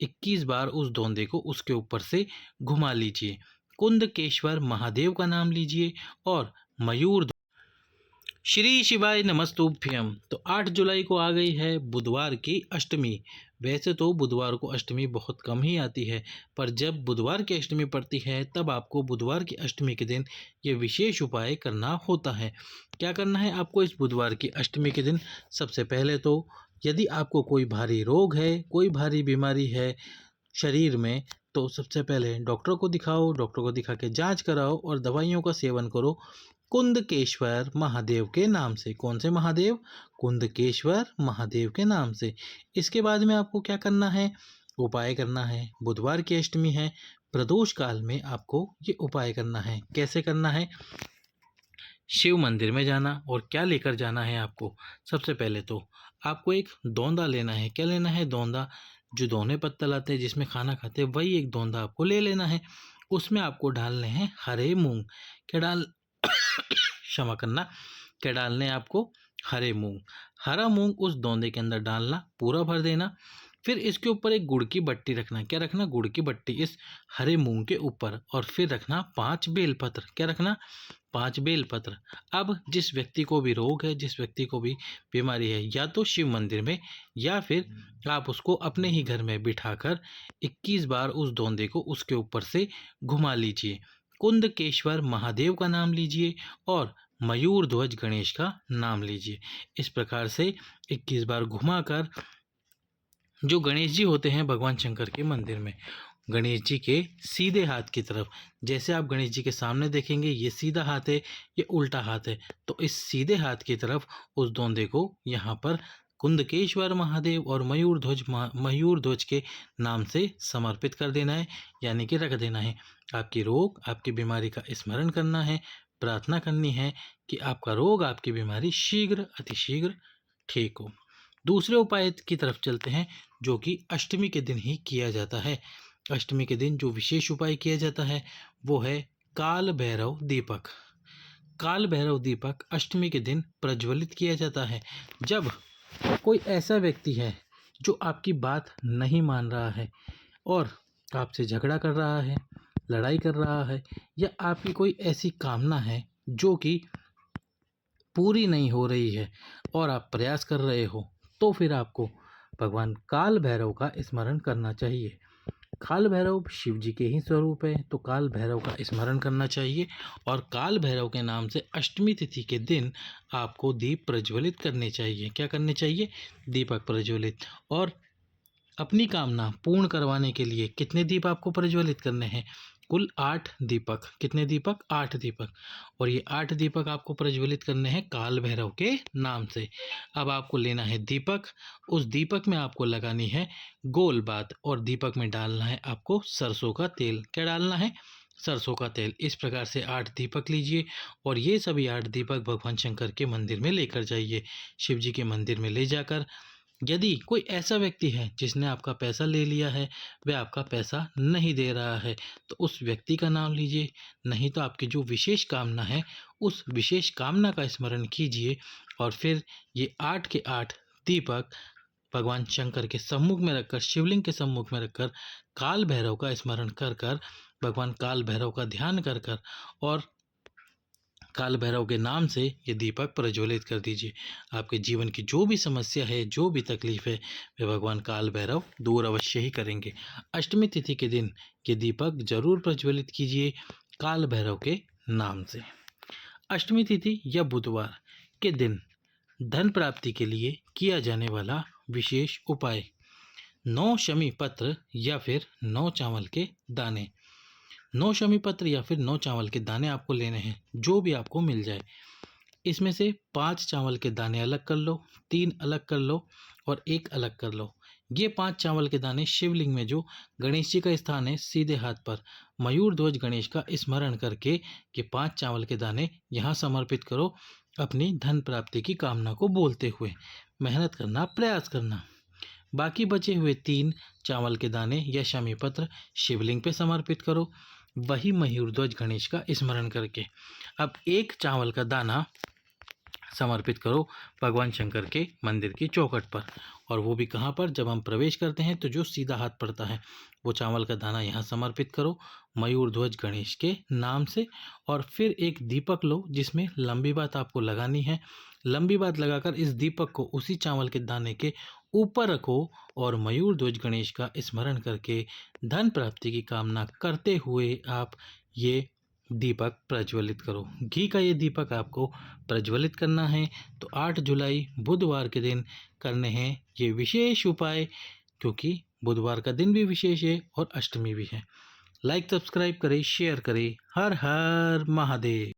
21 बार उस दोंदे को उसके ऊपर से घुमा लीजिए। कुंदकेश्वर महादेव का नाम लीजिए और मयूर। श्री शिवाय नमस्तुभ्यम। तो 8 जुलाई को आ गई है बुधवार की अष्टमी। वैसे तो बुधवार को अष्टमी बहुत कम ही आती है, पर जब बुधवार की अष्टमी पड़ती है तब आपको बुधवार की अष्टमी के दिन ये विशेष उपाय करना होता है। क्या करना है आपको इस बुधवार की अष्टमी के दिन? सबसे पहले तो यदि आपको कोई भारी रोग है, कोई भारी बीमारी है शरीर में, तो सबसे पहले डॉक्टर को दिखाओ। डॉक्टर को दिखा के जांच कराओ और दवाइयों का सेवन करो कुंदकेश्वर महादेव के नाम से। कौन से महादेव? कुंदकेश्वर महादेव के नाम से। इसके बाद में आपको क्या करना है? उपाय करना है। बुधवार की अष्टमी है, प्रदोष काल में आपको ये उपाय करना है। कैसे करना है? शिव मंदिर में जाना। और क्या लेकर जाना है आपको? सबसे पहले तो आपको एक दोंदा लेना है। क्या लेना है? दोंदा। जो दोने पत्तल आते हैं जिसमें खाना खाते हैं, वही एक दोंदा आपको ले लेना है। उसमें आपको डालने हैं हरे मूंग। क्या डाल क्षमा करना, क्या डालने हैं आपको? हरे मूंग। हरा मूंग उस दोंदे के अंदर डालना, पूरा भर देना। फिर इसके ऊपर एक गुड़ की बट्टी रखना। क्या रखना? गुड़ की बट्टी इस हरे मूंग के ऊपर। और फिर रखना 5 बेलपत्र। क्या रखना? 5 बेलपत्र। अब जिस व्यक्ति को भी रोग है, जिस व्यक्ति को भी बीमारी है, या तो शिव मंदिर में या फिर आप उसको अपने ही घर में बिठाकर 21 बार उस दोंदे को उसके ऊपर से घुमा लीजिए। कुंदकेश्वर महादेव का नाम लीजिए और मयूर ध्वज गणेश का नाम लीजिए। इस प्रकार से 21 बार घुमाकर जो गणेश जी होते हैं भगवान शंकर के मंदिर में, गणेश जी के सीधे हाथ की तरफ, जैसे आप गणेश जी के सामने देखेंगे ये सीधा हाथ है, ये उल्टा हाथ है, तो इस सीधे हाथ की तरफ उस दोंदे को यहाँ पर कुंदकेश्वर महादेव और मयूर ध्वज के नाम से समर्पित कर देना है, यानी कि रख देना है। आपकी रोग, आपकी बीमारी का स्मरण करना है, प्रार्थना करनी है कि आपका रोग, आपकी बीमारी शीघ्र अतिशीघ्र ठीक हो। दूसरे उपाय की तरफ चलते हैं, जो कि अष्टमी के दिन ही किया जाता है। अष्टमी के दिन जो विशेष उपाय किया जाता है वो है काल भैरव दीपक। काल भैरव दीपक अष्टमी के दिन प्रज्वलित किया जाता है। जब कोई ऐसा व्यक्ति है जो आपकी बात नहीं मान रहा है और आपसे झगड़ा कर रहा है, लड़ाई कर रहा है, या आपकी कोई ऐसी कामना है जो कि पूरी नहीं हो रही है और आप प्रयास कर रहे हो, तो फिर आपको भगवान काल भैरव का स्मरण करना चाहिए। काल भैरव शिव जी के ही स्वरूप है, तो काल भैरव का स्मरण करना चाहिए और काल भैरव के नाम से अष्टमी तिथि के दिन आपको दीप प्रज्वलित करने चाहिए। क्या करने चाहिए? दीपक प्रज्वलित। और अपनी कामना पूर्ण करवाने के लिए कितने दीप आपको प्रज्वलित करने हैं? कुल 8 दीपक। कितने दीपक? 8 दीपक। और ये 8 दीपक आपको प्रज्वलित करने हैं काल भैरव के नाम से। अब आपको लेना है दीपक। उस दीपक में आपको लगानी है गोल बात और दीपक में डालना है आपको सरसों का तेल। क्या डालना है? सरसों का तेल। इस प्रकार से 8 दीपक लीजिए और ये सभी 8 दीपक भगवान शंकर के मंदिर में लेकर जाइए। शिव जी के मंदिर में ले जाकर, यदि कोई ऐसा व्यक्ति है जिसने आपका पैसा ले लिया है, वह आपका पैसा नहीं दे रहा है, तो उस व्यक्ति का नाम लीजिए। नहीं तो आपकी जो विशेष कामना है उस विशेष कामना का स्मरण कीजिए और फिर ये 8 के 8 दीपक भगवान शंकर के सम्मुख में रखकर, शिवलिंग के सम्मुख में रखकर काल भैरव का स्मरण कर कर, भगवान काल भैरव का ध्यान कर कर और काल भैरव के नाम से ये दीपक प्रज्वलित कर दीजिए। आपके जीवन की जो भी समस्या है, जो भी तकलीफ है, वे भगवान काल भैरव दूर अवश्य ही करेंगे। अष्टमी तिथि के दिन ये दीपक जरूर प्रज्वलित कीजिए काल भैरव के नाम से। अष्टमी तिथि या बुधवार के दिन धन प्राप्ति के लिए किया जाने वाला विशेष उपाय, 9 शमी पत्र या फिर 9 चावल के दाने। 9 शमी पत्र या फिर 9 चावल के दाने आपको लेने हैं, जो भी आपको मिल जाए। इसमें से 5 चावल के दाने अलग कर लो, 3 अलग कर लो और 1 अलग कर लो। ये 5 चावल के दाने शिवलिंग में जो गणेश जी का स्थान है सीधे हाथ पर, मयूर ध्वज गणेश का स्मरण करके ये 5 चावल के दाने यहाँ समर्पित करो, अपनी धन प्राप्ति की कामना को बोलते हुए। मेहनत करना, प्रयास करना। बाकी बचे हुए 3 चावल के दाने या शमी पत्र शिवलिंग पे समर्पित करो, वही मयूर ध्वज गणेश का स्मरण करके। अब 1 चावल का दाना समर्पित करो भगवान शंकर के मंदिर की चौखट पर। और वो भी कहाँ पर, जब हम प्रवेश करते हैं तो जो सीधा हाथ पड़ता है वो चावल का दाना यहाँ समर्पित करो मयूर ध्वज गणेश के नाम से। और फिर एक दीपक लो जिसमें लंबी बात आपको लगानी है। लंबी बात लगाकर इस दीपक को उसी चावल के दाने के ऊपर रखो और मयूर ध्वज गणेश का स्मरण करके धन प्राप्ति की कामना करते हुए आप ये दीपक प्रज्वलित करो। घी का ये दीपक आपको प्रज्वलित करना है। तो 8 जुलाई बुधवार के दिन करने हैं ये विशेष उपाय, क्योंकि बुधवार का दिन भी विशेष है और अष्टमी भी है। लाइक सब्सक्राइब करें, शेयर करें। हर हर महादेव।